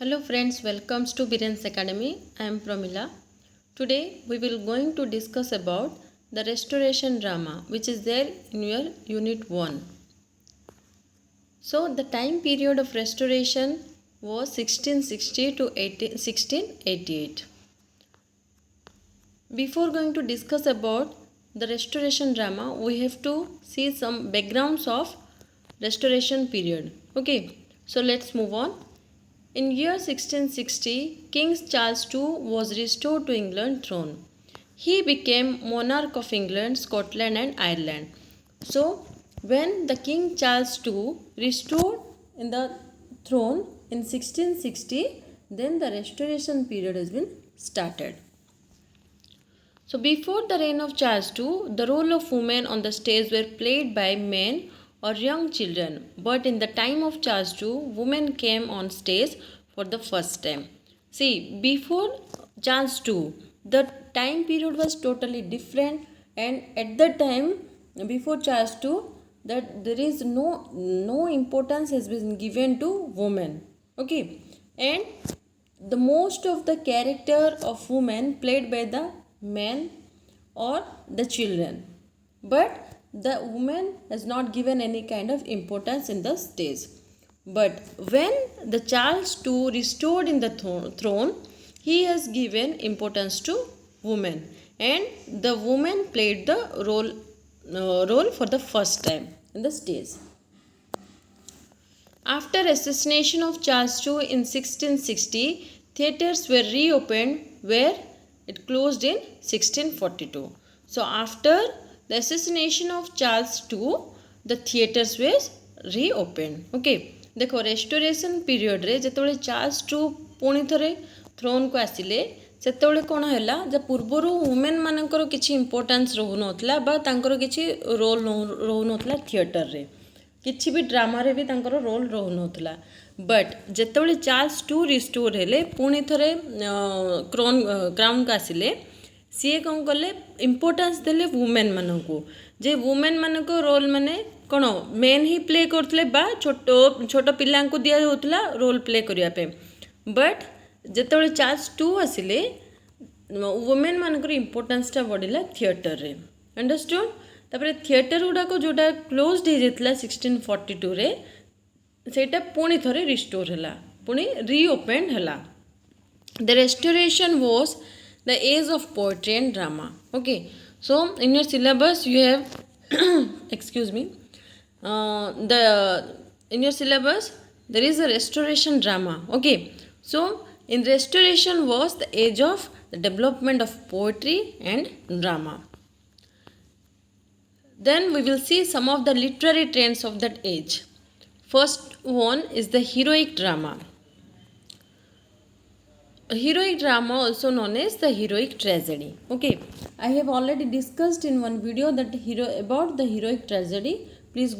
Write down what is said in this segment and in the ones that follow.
Hello friends, welcome to Birens Academy. I am Pramila. Today we will going to discuss about the restoration drama which is there in your unit 1. So the time period of restoration was 1660 to 1688. Before going to discuss about the restoration drama, we have to see some backgrounds of restoration period. Okay, so let's move on. In year 1660, King Charles II was restored to England throne. He became monarch of England, Scotland and Ireland. So, when the King Charles II restored in the throne in 1660, then the restoration period has been started. So, before the reign of Charles II, the role of women on the stage were played by men or young children. But in the time of Charles II, women came on stage for the first time. See, before Charles II, the time period was totally different, and at the time before Charles II, that there is no importance has been given to women. Okay, and the most of the character of women played by the men or the children, but the woman has not given any kind of importance in the stage. But when the Charles II restored in the throne, he has given importance to women, and the woman played the role for the first time in the stage. After assassination of Charles II in 1660, theatres were reopened where it closed in 1642. So after the assassination of Charles II, the theatres were reopened. Okay. देखो restoration period रे जेतबेले Charles to पुणी थरे throne को आसिले सेतबेले कोन हैला जे पूर्वरु women मानकर किछि importance रहु नथला बा तांकर किछि रोल रहु नथला थिएटर रे किछि भी ड्रामा रे भी तांकर रोल रहु नथला बट जेतबेले चार्ल्स टू रिस्टोर हेले पुणी थरे क्राउन को आसिले सी कौन कले इंपोर्टेंस देले वुमेन मानकू जे वुमेन मानक रोल माने कौन मेन ही प्ले करते बा छोट छोट पिला दिया होता रोल प्ले करने बट जिते चार्ल्स टू आसिले वुमेन मानकर इंपोर्टेंसटा बढ़ला थिएटर रे अंडरस्टूड तापर थिएटर गुड़ाक जोटा क्लोज्ड हो जाता 1642 रे सेटा पुणी थरे रिस्टोर है पुणी रीओपेन है the restoration was the age of poetry and drama okay so in your syllabus you have excuse me in your syllabus there is a restoration drama. Okay, so in restoration was the age of the development of poetry and drama. Then we will see some of the literary trends of that age. First one is the heroic drama. Heroic drama also known as the heroic tragedy. Okay, I have already discussed in one video that about the heroic tragedy. Please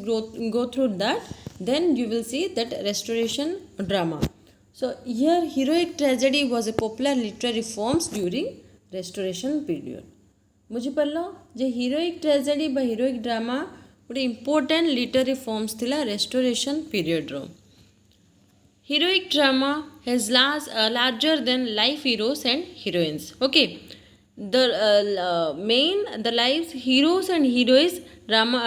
go through that, then you will see that restoration drama. So here heroic tragedy was a popular literary forms during restoration period. बुझी पारलो जे heroic tragedy बा heroic drama गोटे important literary forms थिला restoration period row. Heroic drama has larger than life heroes and heroines. Okay, the lives heroes and heroines drama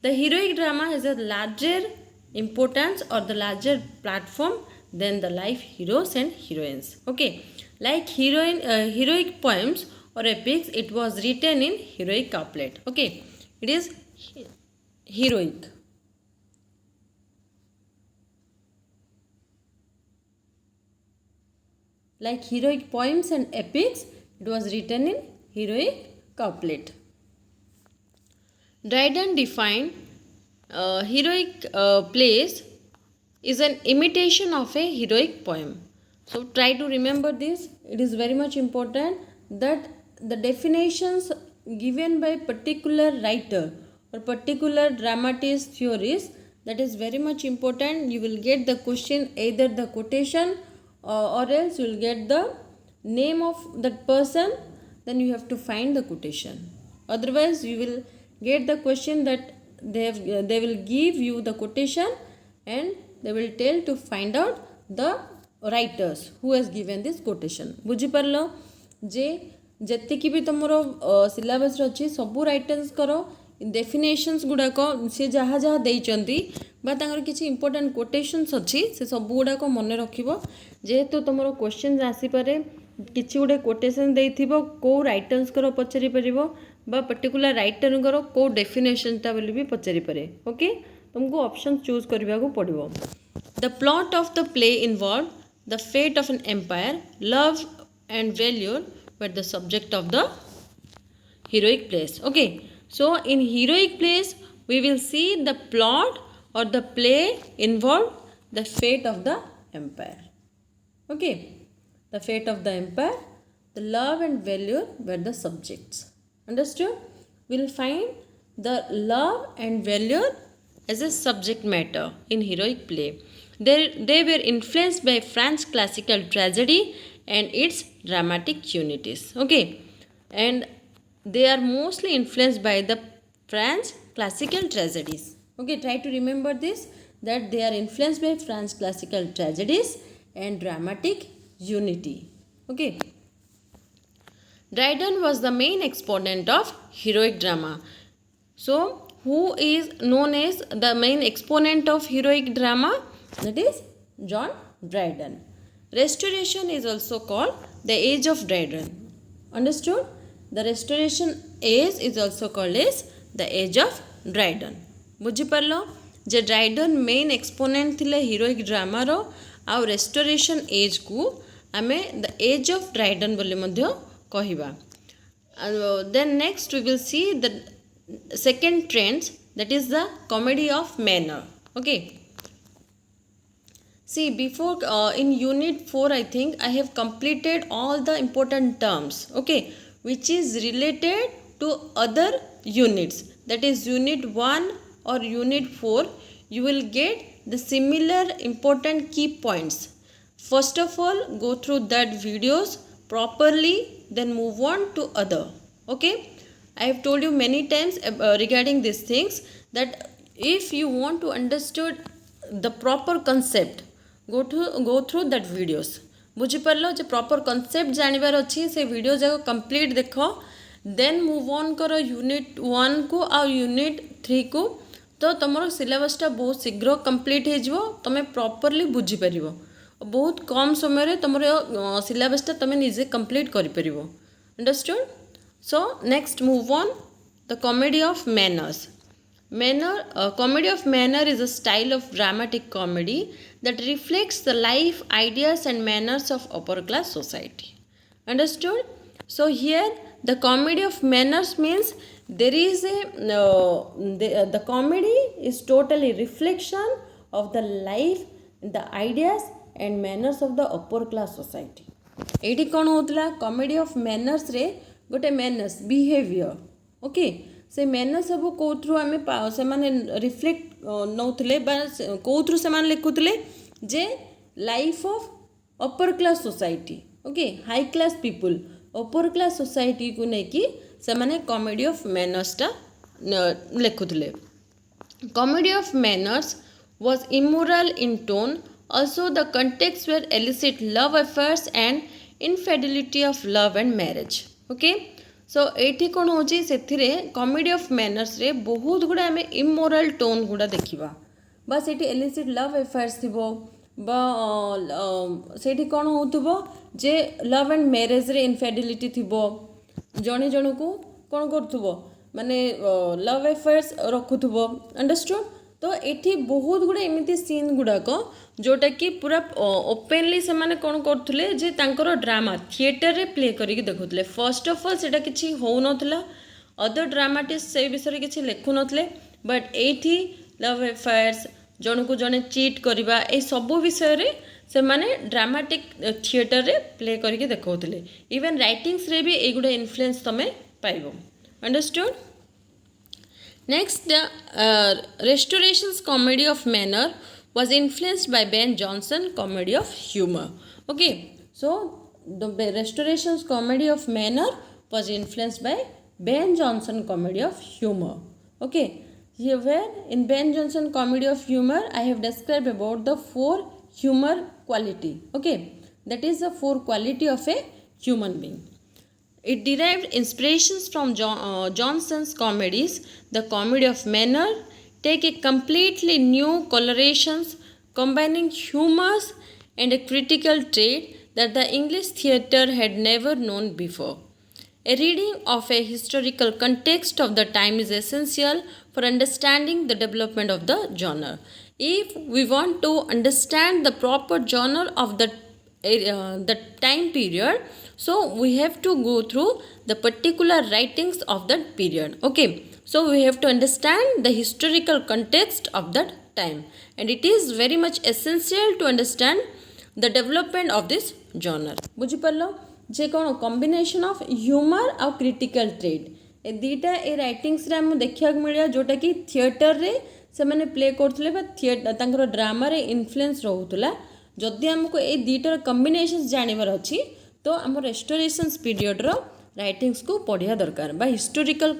the heroic drama has a larger importance or the larger platform than the life heroes and heroines. Okay, like heroic poems or epics, it was written in heroic couplet. Okay, it is heroic. Like heroic poems and epics, it was written in heroic couplet. Dryden defined heroic plays is an imitation of a heroic poem. So try to remember this. It is very much important that the definitions given by particular writer or particular dramatist theories, that is very much important. You will get the question either the quotation or else you will get the name of that person, then you have to find the quotation. Otherwise you will get the question that they will give you the quotation and they will tell to find out the writers who has given this quotation. बुझी पारलो जे जेतिकी भी तुमर syllabus अच्छी सबू writers करो definitions गुड़ाक सी जहाँ जहाँ देइचंती बा तांकर किसी इंपोर्टेंट कोटेशंस अच्छी से सब गुड़ाक मन रखिबो जेहेतु तुमर क्वेश्चन आसी पारे किसी गुडे कोटेशन देइथिबो को राइटर्स करो पचारि परिबो बा पर्टिकुलर राइटर करो को डेफिनेशन ता बोली भी पचारि पारे ओके तुमको ऑप्शन चूज करबा को पड़िबो the plot of the play involve the fate of an empire love and valour were the subject of the heroic plays. Okay, so in heroic plays we will see the plot or the play involved the fate of the empire. Okay, the fate of the empire, the love and value were the subjects. Understood? We will find the love and value as a subject matter in heroic play. They were influenced by French classical tragedy and its dramatic unities. Okay, and they are mostly influenced by the French classical tragedies. Okay, try to remember this, that they are influenced by French classical tragedies and dramatic unity. Okay, Dryden was the main exponent of heroic drama. So who is known as the main exponent of heroic drama? That is John Dryden. Restoration is also called the age of Dryden. Understood? The restoration age is also called as the age of Dryden. बुझी पारलो जे Dryden main exponent थिले heroic drama रो आ restoration age को आमे the age of Dryden बोली मध्य कहिबा. Then next we will see the second trend, that is the comedy of manner. Okay, see before in unit 4 I think I have completed all the important terms, okay, which is related to other units, that is unit 1 or unit 4. You will get the similar important key points. First of all, go through that videos properly, then move on to other. Okay, I have told you many times regarding these things that if you want to understand the proper concept, go through that videos. बुझी पारलो जे proper concept जानिबार अच्छी से video जाक complete देख, then move on करो unit 1 को आ unit 3 को, तो तुम सिलेबसटा बहुत शीघ्र कंप्लीट हो तुम प्रॉपरली बुझी पार बहुत कम समय तुम सिलेबसटा तुम निजे कंप्लीट कर पार. Understood? So next move on the comedy of manners. Comedy of manner is a style of dramatic comedy that reflects the life, ideas and manners of upper class society. Understood? So here the comedy of manners means there is the comedy is totally reflection of the life, the ideas and manners of the upper class society. एठी कौन होतला comedy of manners रे गोटे manners behaviour. Okay, से manner सब कौथ्रु आम से रिफ्लेक्ट नौले कौथ्रु से लिखुले जे life of upper class society. Okay, high class people upper class society को लेकिन से कॉमेडी ऑफ मैनर्सटा लिखुले. Comedy of manners was immoral in tone. Also the context were illicit love affairs and infidelity of love and marriage. Okay, सो ये कौन हो comedy of manners रे बहुत गुड़ा आम इमोराल टोन गुड़ा देखा. बस ये एलिसिट लव अफेयर्स थी से कौन हो जे लव एंड मैरेज रे इनफिडेलिटी थी, जड़े जन को कौन कर माने लव अफेयर्स रखुव. अंडरस्टूड? तो ये बहुत गुड़े एमती सीन गुड़ाक जोटा कि पूरा ओपेनली से माने कौन करथुले जे तांकर ड्रामा थिएटर रे प्ले करिक देखुले. फर्स्ट ऑफ ऑल सेटा किछि हो नथला, अदर ड्रामाटिस्ट से विषय किछि लेखु नथले, बट एठी लव अफेयर्स जन को जने चीट करबा ए सब विषय रे से माने ड्रामाटिक थिएटर रे प्ले करिक देखौथले. इवन राइटिंग्स रे भी ए गुडे इन्फ्लुएंस तमे पाइबो. Understood? Next, the Restoration's comedy of manner was influenced by Ben Jonson comedy of humor. Okay, so the Restoration's comedy of manner was influenced by Ben Jonson comedy of humor. Okay, Here in Ben Jonson Comedy of Humor, I have described about the 4 humor quality. Okay, that is the 4 quality of a human being. It derived inspirations from Johnson's comedies. The comedy of manner take a completely new colorations, combining humors and a critical trait that the English theatre had never known before. A reading of a historical context of the time is essential for understanding the development of the genre. If we want to understand the proper genre of the time period, so we have to go through the particular writings of that period. Okay, so we have to understand the historical context of that time, and it is very much essential to understand the development of this genre. बुझिपार जे कौन combination of humour आ critical trade ए दीटा ए writings रे हम देखा मिलिया जोटा कि थिएटर रे से मैंने प्ले करथले बा थिएटर तांकर ड्रामा रे इन्फ्लुएंस रहउतला जदि हमको ए दीटार कॉम्बिनेशंस जानिबार अछि तो हम रेस्टोरेशंस पीरियड रो राइटिंग्स को पढ़िया दरकार बा हिस्टोरिकल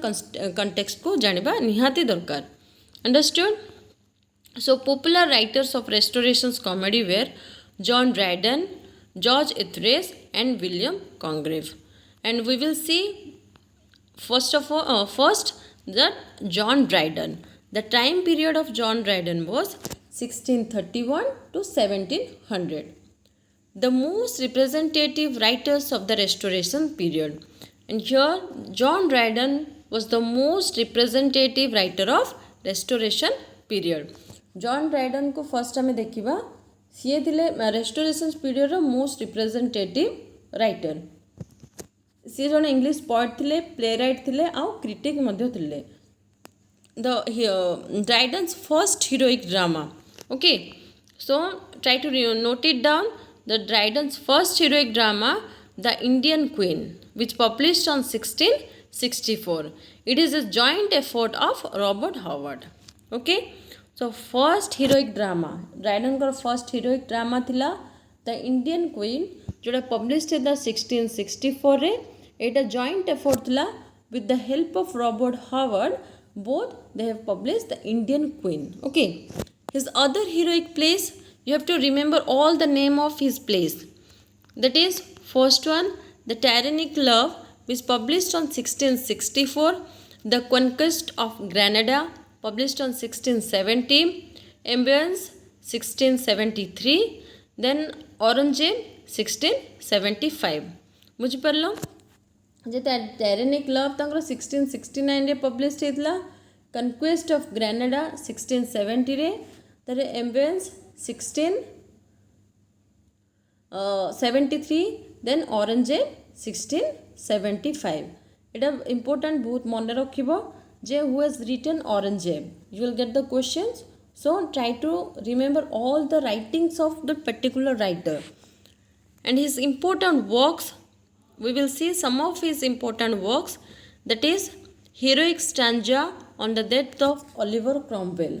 कंटेक्स्ट को जानिबा निहाती दरकार understood so popular writers of restorations comedy were John Dryden George Ithres and William Congreve, and we will see first that John Dryden. The time period of John Dryden was 1631 to 1700. The most representative writers of the Restoration period, and here John Dryden was the most representative writer of Restoration period. John Dryden को first हमें देखिबा सी थिले restorations period most representative writer सी जन English poet थिले playwright थिले आउ क्रिटिक मध्य थिले the Dryden's first heroic drama okay so try to note it down the Dryden's first heroic drama the Indian Queen which published on 1664 it is a joint effort of Robert Howard okay so first heroic drama Dryden का first heroic drama थिला the Indian Queen जोड़ा publish था 1664 रे एटा joint effort थिला with the help of Robert Howard both they have publish the Indian queen okay his other heroic plays you have to remember all the name of his plays that is first one the tyrannic love which published on 1664 the conquest of Granada published on 1670, Ambience 1673, then Aurangzeb 1675. बुझिपारल जे tyrannic love तांकर 1669 रे publish हेतला conquest of Granada 1670 रे तारे ambience 1673 then Aurangzeb 1675 एटा important बहुत मन रखिबो जे who has written Aurangzeb. You will get the questions. So try to remember all the writings of the particular writer and his important works. We will see some of his important works. That is heroic stanza on the death of Oliver Cromwell.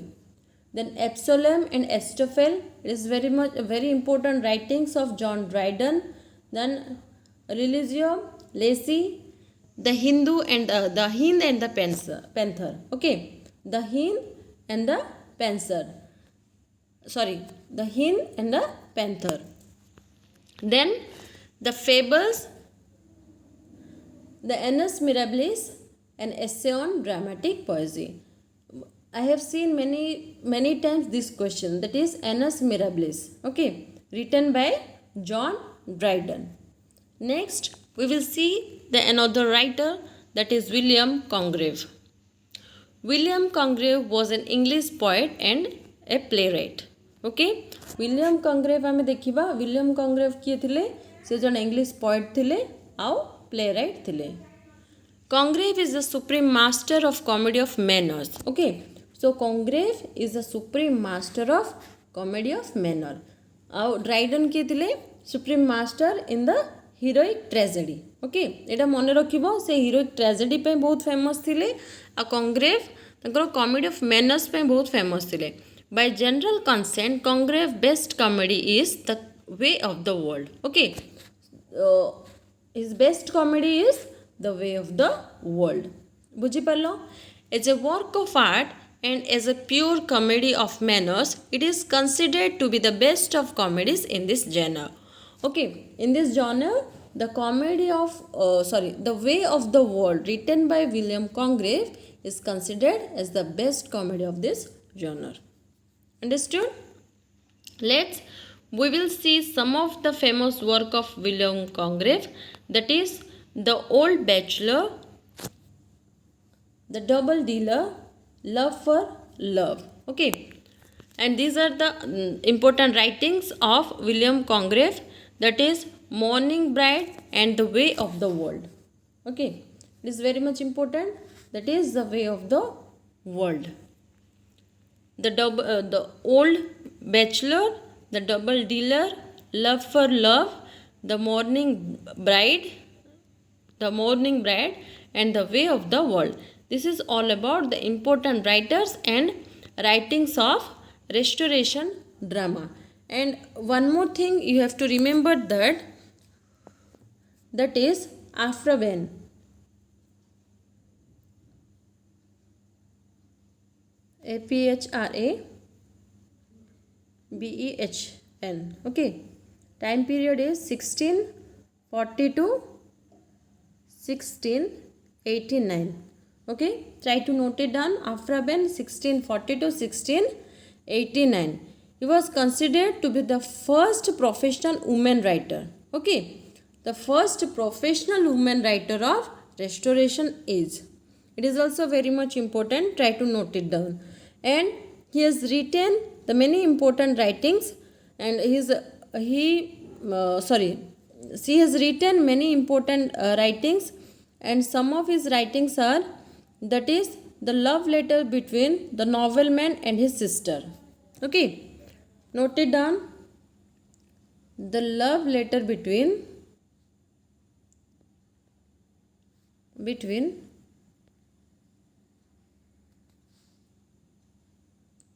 Then Absalom and Ahitophel. It is very important writings of John Dryden. Then Religio Lacey. The Hindu and the Hind and the Panther. Okay, the Hind and the Panther. Sorry, the Hind and the Panther. Then the Fables, the Annus Mirabilis, an essay on dramatic poesy. I have seen many times this question. That is Annus Mirabilis. Okay, written by John Dryden. Next, we will see another writer, that is William Congreve. William Congreve was an English poet and a playwright. Okay, William Congreve आमे देखिबा William Congreve किए थिले से जन English poet थिले आउ playwright थिले. Congreve is the supreme master of comedy of manners. Okay, so Congreve is the supreme master of comedy of manner. आउ Dryden किए थिले supreme master in the heroic tragedy. Okay एटा मन रखिबो से heroic tragedy पे बहुत famous थिले आ Congreve तंकर कॉमेडी ऑफ मैनर्स पे बहुत फेमस थिले by general consent Congreve best comedy is the way of the world okay his best comedy is the way of the world बुझी पारलो as a work of art and as a pure comedy of manners, it is considered to be the best of comedies in this genre. Okay, in this genre, the The Way of the World, written by William Congreve, is considered as the best comedy of this genre. Understood? We will see some of the famous work of William Congreve, that is The Old Bachelor, The Double Dealer, Love for Love. Okay, and these are the important writings of William Congreve, that is Morning Bride and The Way of the World. Okay, it is very much important, that is The Way of the World. The Old Bachelor, The Double Dealer, Love for Love, The Morning Bride, and The Way of the World. This is all about the important writers and writings of Restoration drama. And one more thing you have to remember, that is Afra Ben. APHRABEHN. Okay, time period is 1640 to 1689. Okay, try to note it down. Afra Ben, 1640 to 1689. He was considered to be the first professional woman writer. Okay, the first professional woman writer of Restoration age. It is also very much important. Try to note it down. And he has written the many important writings, and she has written many important writings, and some of his writings are, that is the love letter between the nobleman and his sister. Okay, note it down. The love letter between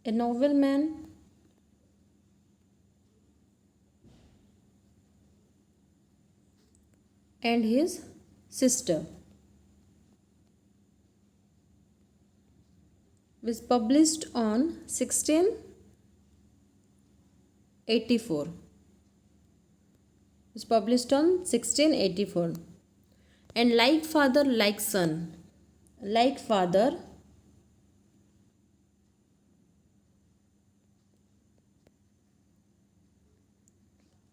a nobleman and his sister was published on 1684. Was published on 1684. And Like Father, Like Son. Like Father,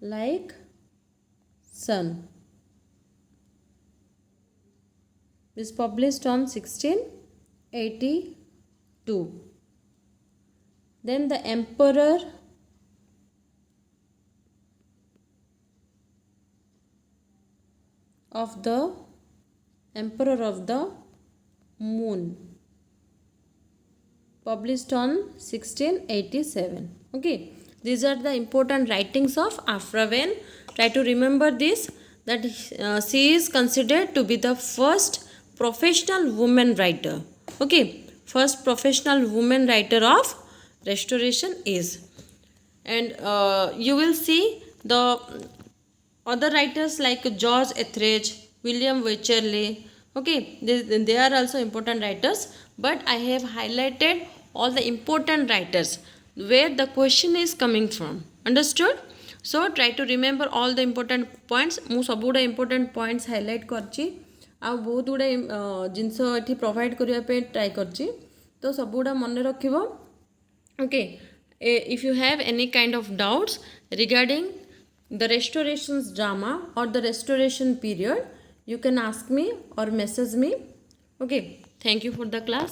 Like Son is published on 1682. Then The Emperor of the Moon, published on 1687. Okay, these are the important writings of Afra Ben. Try to remember this, that she is considered to be the first professional woman writer. Okay, first professional woman writer of Restoration age. And you will see the other writers like George Etheredge, William Wycherley. Okay, they are also important writers, but I have highlighted all the important writers where the question is coming from. Understood? So try to remember all the important points. ମୁଁ ସବୁଗୁଡ଼ା important points highlight କରିଛି, ଆଉ ବହୁତ ଗୁଡ଼ାଏ ଜିନିଷ ଏଠି provide କରିବା ପାଇଁ try କରିଛି, ତ ସବୁଗୁଡ଼ା ମନେ ରଖିବ. Okay, if you have any kind of doubts regarding the Restoration's drama or the Restoration period, you can ask me or message me. Okay, thank you for the class.